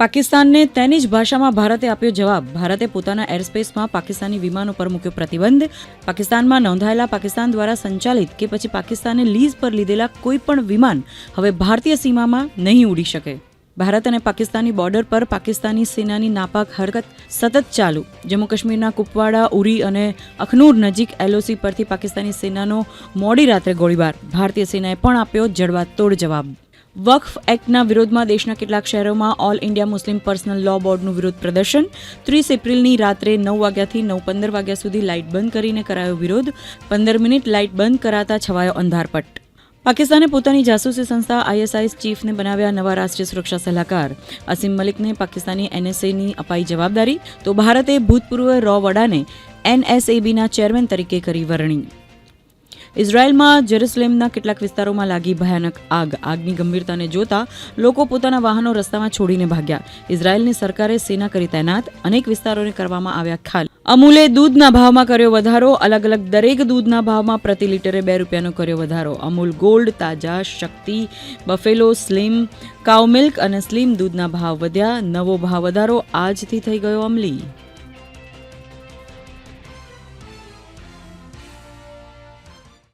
પાકિસ્તાનને તેની જ ભાષામાં ભારતે આપ્યો જવાબ. ભારતે પોતાના એરસ્પેસમાં પાકિસ્તાની વિમાનો પર મૂક્યો પ્રતિબંધ. પાકિસ્તાનમાં નોંધાયેલા પાકિસ્તાન દ્વારા સંચાલિત કે પછી પાકિસ્તાને લીઝ પર લીધેલા કોઈ પણ વિમાન હવે ભારતીય સીમામાં નહીં ઉડી શકે. ભારત અને પાકિસ્તાની બોર્ડર પર પાકિસ્તાની સેનાની નાપાક હરકત સતત ચાલુ. જમ્મુ કાશ્મીરના કુપવાડા, ઉરી અને અખનૂર નજીક એલઓસી પરથી પાકિસ્તાની સેનાનો મોડી રાત્રે ગોળીબાર. ભારતીય સેનાએ પણ આપ્યો જડબાતોડ જવાબ. વક્ફ એક્ટના વિરોધમાં દેશના કેટલાક શહેરોમાં all India Muslim personal law બોર્ડનું વિરોધ પ્રદર્શન. 30 એપ્રિલની રાત્રે 9 વાગ્યાથી 9:15 વાગ્યા સુધી લાઇટ બંધ કરીને કરાયો વિરોધ. 15 મિનિટ લાઇટ બંધ કરાતા છવાયો અંધારપટ. પાકિસ્તાને પોતાની જાસૂસી સંસ્થા ISIS ચીફને બનાવ્યા નવા રાષ્ટ્રીય સુરક્ષા સલાહકાર. અસીમ મલિકને પાકિસ્તાની NSAની અપાઈ જવાબદારી, તો ભારતે ભૂતપૂર્વ રો વડાને NSABના ચેરમેન તરીકે કરી વરણી. ઇઝરાયેલમાં જેરુસલેમના કેટલાક વિસ્તારોમાં લાગી ભયાનક આગ. આગની ગંભીરતાને જોતા લોકો પોતાના વાહનો રસ્તામાં છોડીને ભાગ્યા. ઇઝરાયેલની સરકારે સેના કરી તૈનાત. અનેક વિસ્તારોને કરવામાં આવ્યા ખાલી. અમૂલે દૂધના ભાવમાં કર્યો વધારો. અલગ અલગ દરેક દૂધના ભાવમાં પ્રતિ લીટરે ₹2નો કર્યો વધારો. અમૂલ ગોલ્ડ, તાજા, શક્તિ, બફેલો, સ્લિમ, કાઉ મિલ્ક અને સ્લિમ દૂધના ભાવ વધ્યા. નવો ભાવ વધારો આજથી થઈ ગયો અમલી.